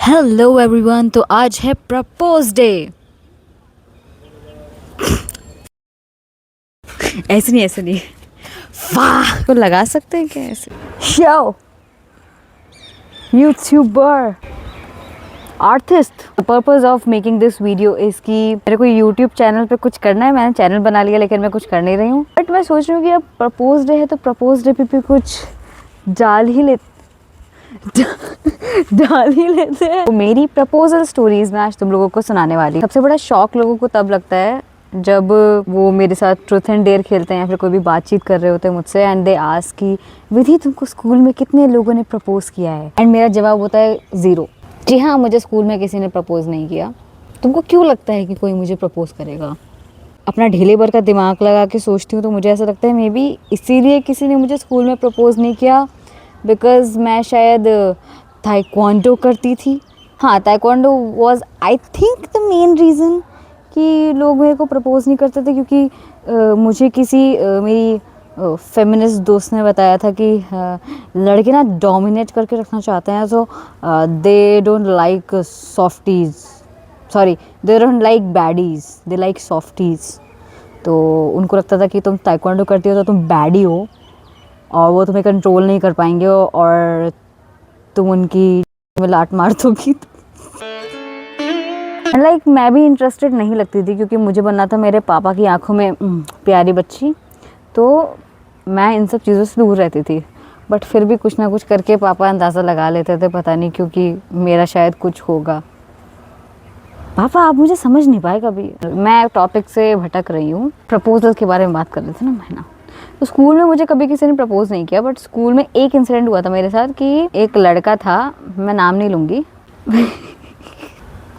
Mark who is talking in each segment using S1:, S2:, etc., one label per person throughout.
S1: Hello everyone, तो आज है प्रपोज डे। ऐसे नहीं वाह तो लगा सकते हैं क्या ऐसे? Show YouTuber artist. The purpose of making this video is कि मेरे को यूट्यूब चैनल पे कुछ करना है। मैंने चैनल बना लिया लेकिन मैं कुछ कर नहीं रही हूँ। बट मैं सोच रही हूँ कि अब प्रपोज डे है तो प्रपोज डे पे भी कुछ डाल ही लेते हैं। तो मेरी प्रपोजल स्टोरीज मैं आज तुम लोगों को सुनाने वाली। सबसे बड़ा शौक लोगों को तब लगता है जब वो मेरे साथ ट्रूथ एंड डेयर खेलते हैं या फिर कोई भी बातचीत कर रहे होते हैं मुझसे एंड दे आस्क कि विधि तुमको स्कूल में कितने लोगों ने प्रपोज किया है। एंड मेरा जवाब होता है 0। जी हाँ, मुझे स्कूल में किसी ने प्रपोज नहीं किया। तुमको क्यों लगता है कि कोई मुझे प्रपोज करेगा? अपना ढीले भर का दिमाग लगा के सोचती हूँ तो मुझे ऐसा लगता है मे बी इसीलिए किसी ने मुझे स्कूल में प्रपोज नहीं किया, बिकॉज मैं शायद ताइक्वांडो करती थी। हाँ, taekwondo was I think the main reason कि लोग मेरे को प्रपोज नहीं करते थे, क्योंकि मुझे किसी मेरी फेमिनिस्ट दोस्त ने बताया था कि लड़के ना डोमिनेट करके रखना चाहते हैं, so they don't like softies, sorry they don't like baddies, they like softies. तो उनको लगता था कि तुम ताइक्वांडो करती हो तो तुम बैडी हो और वो तुम्हें कंट्रोल नहीं कर पाएंगे और तुम उनकी में लात मार दोगी। लाइक मैं भी इंटरेस्टेड नहीं लगती थी क्योंकि मुझे बनना था मेरे पापा की आंखों में प्यारी बच्ची, तो मैं इन सब चीज़ों से दूर रहती थी। बट फिर भी कुछ ना कुछ करके पापा अंदाज़ा लगा लेते थे, पता नहीं क्योंकि मेरा शायद कुछ होगा। पापा आप मुझे समझ नहीं पाए कभी। मैं टॉपिक से भटक रही हूँ, प्रपोजल के बारे में बात कर रहे थे ना मैं। तो स्कूल में मुझे कभी किसी ने प्रपोज नहीं किया, बट स्कूल में एक इंसिडेंट हुआ था मेरे साथ कि एक लड़का था, मैं नाम नहीं लूँगी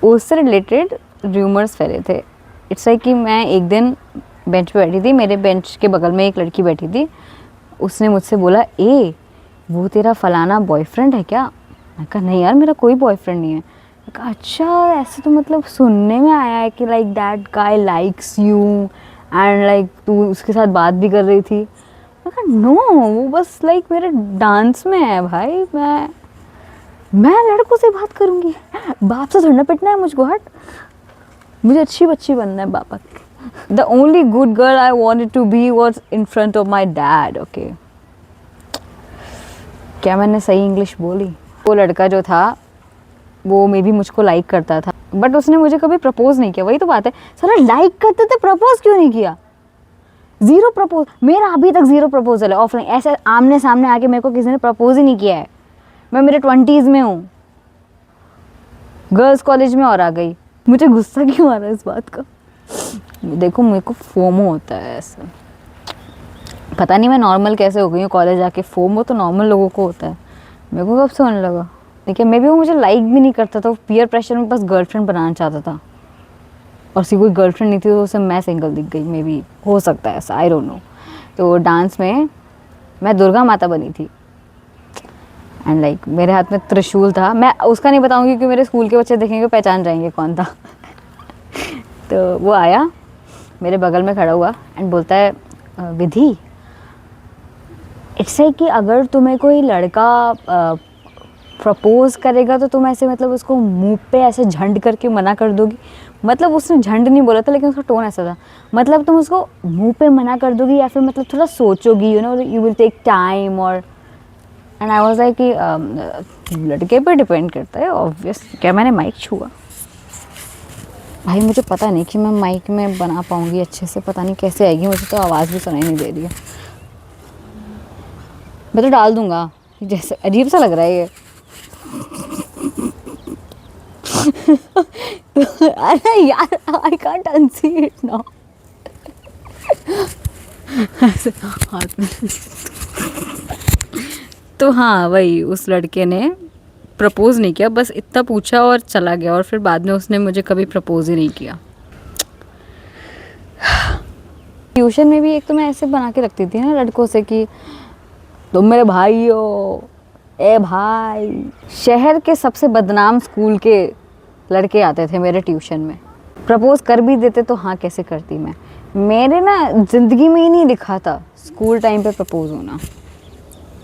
S1: उससे रिलेटेड र्यूमर्स फैले थे। इट्स लाइक कि मैं एक दिन बेंच पे बैठी थी, मेरे बेंच के बगल में एक लड़की बैठी थी। उसने मुझसे बोला, ए वो तेरा फलाना बॉयफ्रेंड है क्या? मैं कहा नहीं यार, मेरा कोई बॉयफ्रेंड नहीं है। मैं कहा अच्छा, ऐसे तो मतलब सुनने में आया है कि like that guy likes you and like तू उसके साथ बात भी कर रही थी। मैं कहा नो, वो बस लाइक मेरे डांस में है भाई, मैं लड़कों से बात करूँगी? बाप से थोड़ा पिटना है मुझको, हट। मुझे अच्छी बच्ची बनना है पापा की। The only good girl I wanted to be was in front of my dad. Okay, क्या मैंने सही इंग्लिश बोली? वो लड़का जो था वो मे बी मुझको लाइक करता था, बट उसने मुझे कभी प्रपोज नहीं किया। वही तो बात है, सारा लाइक करते थे, प्रपोज क्यों नहीं किया? 0 प्रपोज। मेरा अभी तक 0 प्रपोजल है ऑफलाइन। ऐसे आमने सामने आके मेरे को किसी ने प्रपोज ही नहीं किया है। मैं मेरे 20s में हूँ, गर्ल्स कॉलेज में और आ गई। मुझे गुस्सा क्यों आ रहा है इस बात का? देखो मेरे को फोमो होता है ऐसा, पता नहीं मैं नॉर्मल कैसे हो गई हूँ। कॉलेज आके फोमो तो नॉर्मल लोगों को होता है, मेरे को कब से होने लगा? देखिए मे बी वो मुझे लाइक भी नहीं करता था, वो पीयर प्रेशर में बस गर्लफ्रेंड बनाना चाहता था और उसकी कोई गर्लफ्रेंड नहीं थी तो उसे मैं सिंगल दिख गई। मे बी हो सकता है ऐसा, आई डोंट नो। तो डांस में मैं दुर्गा माता बनी थी एंड लाइक मेरे हाथ में त्रिशूल था। मैं उसका नहीं बताऊंगी क्योंकि मेरे स्कूल के बच्चे देखेंगे पहचान जाएंगे कौन था। तो वो आया मेरे बगल में खड़ा हुआ एंड बोलता है, विधि इट्स लाइक कि अगर तुम्हें कोई लड़का प्रपोज करेगा तो तुम ऐसे मतलब उसको मुंह पे ऐसे झंड करके मना कर दोगी। मतलब उसने झंड नहीं बोला था लेकिन उसका टोन ऐसा था, मतलब तुम उसको मुंह पे मना कर दोगी या फिर मतलब थोड़ा सोचोगी, you know, you will take time. और एंड आई वाज लाइक कि लड़के पे डिपेंड करता है ऑब्वियस। क्या मैंने माइक छुआ? भाई मुझे पता नहीं कि मैं माइक में बना पाऊँगी अच्छे से, पता नहीं कैसे आएगी, मुझे तो आवाज़ भी सुनाई नहीं दे रही है। मैं तो डाल दूँगा, जैसे अजीब सा लग रहा है ये। अरे यार, I can't unsee it now. हाथ में तो हाँ, वही उस लड़के ने प्रपोज नहीं किया, बस इतना पूछा और चला गया और फिर बाद में उसने मुझे कभी प्रपोज ही नहीं किया। ट्यूशन में भी एक तो मैं ऐसे बना के रखती थी ना लड़कों से कि तुम मेरे भाई हो, ए भाई। शहर के सबसे बदनाम स्कूल के लड़के आते थे मेरे ट्यूशन में, प्रपोज कर भी देते तो हाँ कैसे करती मैं। मेरे ना ज़िंदगी में ही नहीं लिखा था स्कूल टाइम पे प्रपोज होना,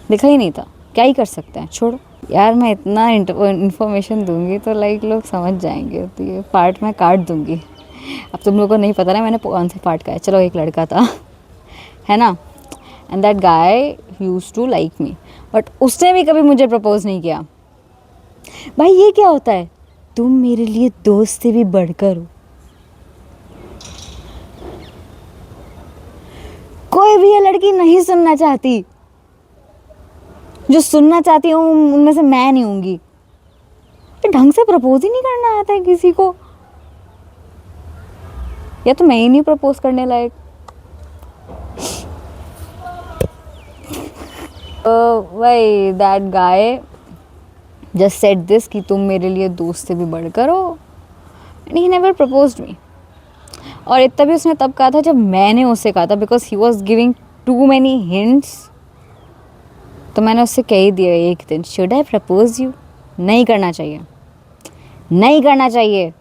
S1: लिखा ही नहीं था। क्या ही कर सकते हैं, छोड़ो। यार मैं इतना इन्फॉर्मेशन दूंगी तो लाइक लोग समझ जाएंगे, तो ये पार्ट मैं काट दूंगी। अब तुम लोगों को नहीं पता ना मैंने कौन से पार्ट का है। चलो, एक लड़का था, है ना, and that guy used to like me, but उसने भी कभी मुझे प्रपोज नहीं किया। भाई ये क्या होता है, तुम मेरे लिए दोस्त से भी बढ़कर हो। कोई भी ये लड़की नहीं सुनना चाहती, जो सुनना चाहती हूँ उनमें से मैं नहीं होंगी। ढंग से प्रपोज ही नहीं करना आता है किसी को, या तो मैं ही नहीं प्रपोज करने लायक। भाई that guy just said this कि तुम मेरे लिए दोस्त से भी बढ़कर हो, एंड ही नेवर प्रपोज्ड मी। और इतना भी उसने तब कहा था जब मैंने उससे कहा था, because he was giving too many hints. तो मैंने उससे कह ही दिया एक दिन, शुड आई प्रपोज यू? नहीं करना चाहिए, नहीं करना चाहिए।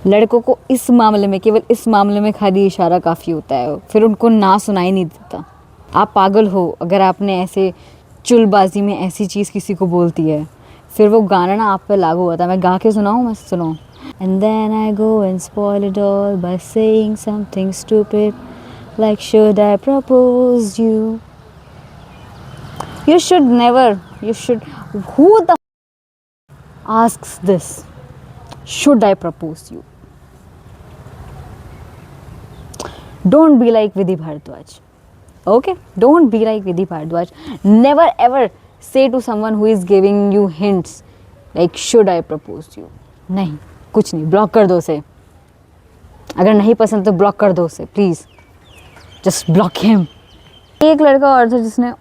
S1: लड़कों को इस मामले में, केवल इस मामले में खाली इशारा काफ़ी होता है, फिर उनको ना सुनाई नहीं देता। आप पागल हो अगर आपने ऐसे चुलबाजी में ऐसी चीज़ किसी को बोलती है, फिर वो गाना ना आप पे लागू होता है। मैं गा के सुनाऊँ? मैं सुनाऊँ? And then I go and spoil it all by saying something stupid like, should I propose you? You should never, you should, who the asks this? Should I propose you? Don't be like Vidhi Bharadwaj. Okay? Don't be like Vidhi Bharadwaj. Never ever say to someone who is giving you hints like, should I propose you? नहीं, कुछ नहीं, block कर दो उसे। अगर नहीं पसंद तो ब्लॉक कर दो उसे, प्लीज़ जस्ट ब्लॉक हिम। एक लड़का और था जिसने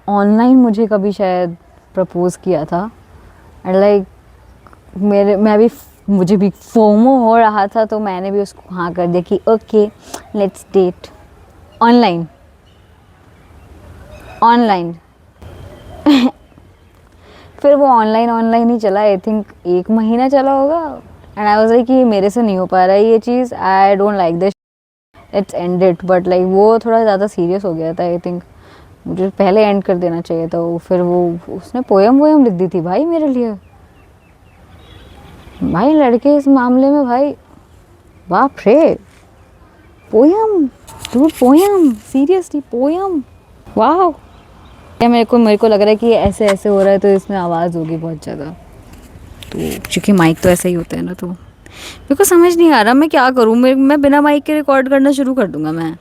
S1: ऑनलाइन मुझे कभी शायद प्रपोज किया था, एंड लाइक मुझे भी फोमो हो रहा था, तो मैंने भी उसको हाँ कर दिया कि ओके लेट्स डेट ऑनलाइन। फिर वो ऑनलाइन ही चला, आई थिंक 1 महीना चला होगा, एंड आई वाज लाइक कि मेरे से नहीं हो पा रहा है ये चीज़, I don't like this, let's end it. But like वो थोड़ा ज़्यादा सीरियस हो गया था, आई थिंक मुझे पहले एंड कर देना चाहिए था। फिर वो उसने पोयम लिख दी थी भाई मेरे लिए। भाई लड़के इस मामले में भाई बाप रे, poem, dude poem, seriously poem, वाह। मेरे को लग रहा है कि ऐसे ऐसे हो रहा है तो इसमें आवाज़ होगी बहुत ज़्यादा, तो क्योंकि माइक तो ऐसा ही होता है ना, तो मेरे को समझ नहीं आ रहा मैं क्या करूँ। मैं बिना माइक के रिकॉर्ड करना शुरू कर दूँगा। मैं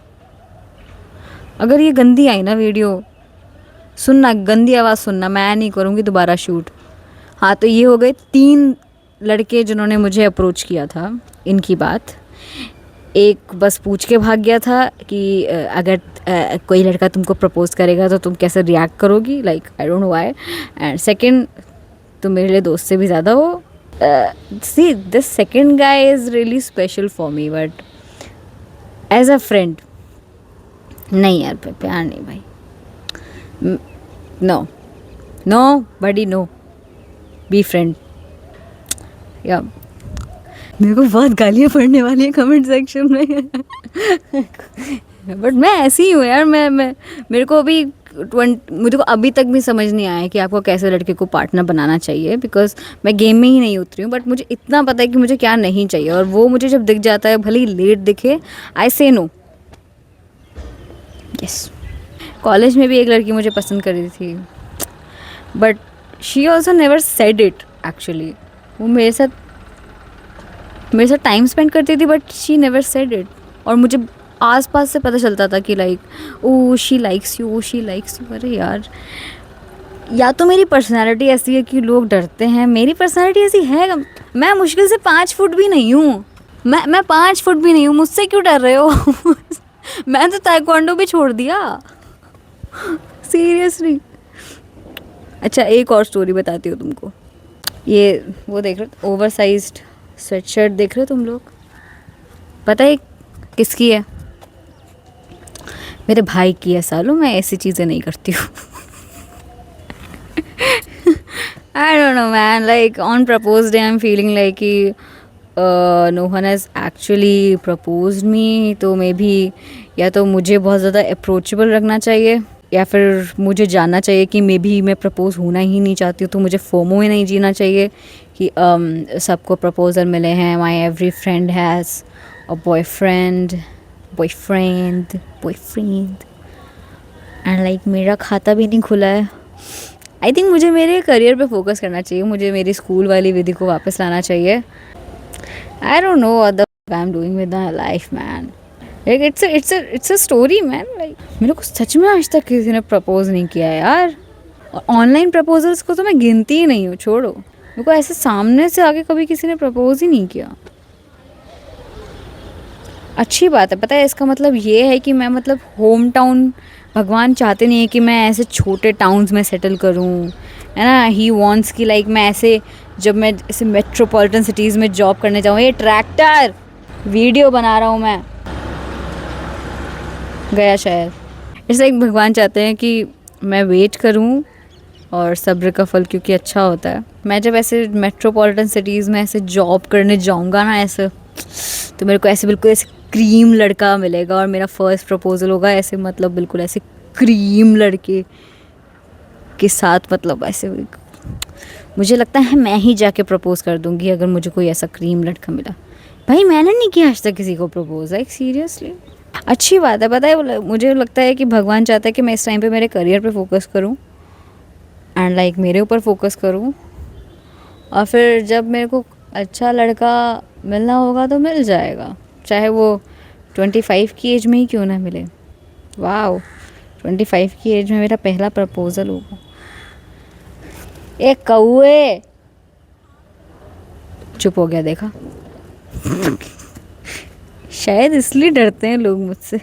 S1: अगर ये गंदी आई ना वीडियो, सुनना, गंदी आवाज़ सुनना, मैं नहीं करूँगी दोबारा शूट। हाँ, तो ये हो गए 3 लड़के जिन्होंने मुझे अप्रोच किया था, इनकी बात। एक बस पूछ के भाग गया था कि अगर कोई लड़का तुमको प्रपोज करेगा तो तुम कैसे रिएक्ट करोगी, like I don't know why. And second, तुम मेरे लिए दोस्त से भी ज़्यादा हो। See this second guy is really special for me, but as a friend नहीं यार, प्यार नहीं भाई, no buddy, no, be friend. या मेरे को बहुत गालियाँ पड़ने वाली हैं कमेंट सेक्शन में बट मैं ऐसी ही हूँ यार। मेरे को अभी तक भी समझ नहीं आया कि आपको कैसे लड़के को पार्टनर बनाना चाहिए, बिकॉज मैं गेम में ही नहीं उतरी हूँ। बट मुझे इतना पता है कि मुझे क्या नहीं चाहिए, और वो मुझे जब दिख जाता है, भले ही लेट दिखे, आई से नो। यस, कॉलेज में भी एक लड़की मुझे पसंद कर रही थी, but she also never said it actually. वो मेरे साथ टाइम स्पेंड करती थी, but she never said it. और मुझे आसपास से पता चलता था कि like oh she likes you, अरे यार, या तो मेरी पर्सनालिटी ऐसी है कि लोग डरते हैं, मेरी पर्सनालिटी ऐसी है। मैं मुश्किल से 5 फुट भी नहीं हूँ, मैं 5 फुट भी नहीं हूँ, मुझसे क्यों डर रहे हो मैं तो ताइक्वांडो भी छोड़ दिया सीरियसली। अच्छा, एक और स्टोरी बताती हूँ तुमको। ये वो देख रहे हो, ओवर साइज्ड स्वेटशर्ट देख रहे हो तुम लोग? पता है किसकी है? मेरे भाई की है। सालों मैं ऐसी चीज़ें नहीं करती हूँ I don't know man, like on propose day I am feeling like कि no one has actually proposed me, तो मे बी या तो मुझे बहुत ज़्यादा अप्रोचेबल रखना चाहिए, या फिर मुझे जानना चाहिए कि मे बी मैं प्रपोज़ होना ही नहीं चाहती हूँ, तो मुझे फोमो ही नहीं जीना चाहिए कि सबको प्रपोज़ल मिले हैं, माई every friend has a boyfriend boyfriend and like मेरा खाता भी नहीं खुला है। आई थिंक मुझे मेरे करियर पे फोकस करना चाहिए, मुझे मेरी स्कूल वाली विधि को वापस लाना चाहिए। आई don't know what the I am doing with my life man, like it's a story man. Like मेरे को सच में आज तक किसी ने प्रपोज नहीं किया है यार, और ऑनलाइन प्रपोजल्स को तो मैं गिनती ही नहीं हूँ, छोड़ो। मेरे को ऐसे सामने से आके कभी किसी ने प्रपोज ही नहीं किया। अच्छी बात है, पता है इसका मतलब ये है कि मैं मतलब होम टाउन, भगवान चाहते नहीं है कि मैं ऐसे छोटे टाउन्स में सेटल करूं, है ना। ही वॉन्ट्स कि लाइक मैं ऐसे, जब मैं ऐसे मेट्रोपॉलिटन सिटीज़ में जॉब करने जाऊँ, ये ट्रैक्टर वीडियो बना रहा हूँ मैं, गया शायद। इट्स लाइक भगवान चाहते हैं कि मैं वेट करूं, और सब्र का फल क्योंकि अच्छा होता है। मैं जब ऐसे मेट्रोपॉलिटन सिटीज़ में ऐसे जॉब करने जाऊंगा ना ऐसे, तो मेरे को ऐसे बिल्कुल ऐसे क्रीम लड़का मिलेगा, और मेरा फर्स्ट प्रपोजल होगा ऐसे, मतलब बिल्कुल ऐसे क्रीम लड़के के साथ, मतलब ऐसे मुझे लगता है मैं ही जाके प्रपोज कर दूंगी अगर मुझे कोई ऐसा क्रीम लड़का मिला। भाई मैंने नहीं किया आज तक किसी को प्रपोज, लाइक सीरियसली। अच्छी बात है, पता है मुझे लगता है कि भगवान चाहता है कि मैं इस टाइम पे मेरे करियर पे फोकस करूं, एंड लाइक मेरे ऊपर फोकस करूं, और फिर जब मेरे को अच्छा लड़का मिलना होगा तो मिल जाएगा, चाहे वो 25 की एज में ही क्यों ना मिले। वाह, 25 की एज में मेरा पहला प्रपोजल होगा। एक कौए, चुप हो गया, देखा। शायद इसलिए डरते हैं लोग मुझसे।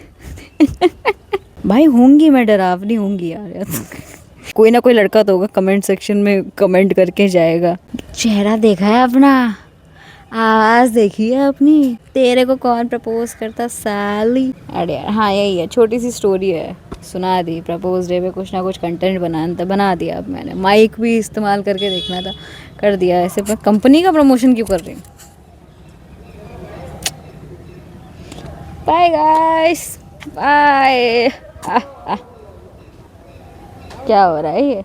S1: भाई होंगी, मैं डरावनी होंगी यार। कोई ना कोई लड़का तो होगा कमेंट सेक्शन में कमेंट करके जाएगा, चेहरा देखा है अपना, आवाज़ देखी है अपनी, तेरे को कौन प्रपोज करता साली। अरे यार हाँ, यही है, छोटी सी स्टोरी है, सुना दी। प्रपोज डे पे कुछ ना कुछ कंटेंट बना दिया। अब मैंने माइक भी इस्तेमाल करके देखना था, कर दिया। ऐसे मैं कंपनी का प्रमोशन क्यों कर रही हूँ। Bye guys, bye. क्या हो रहा है ये।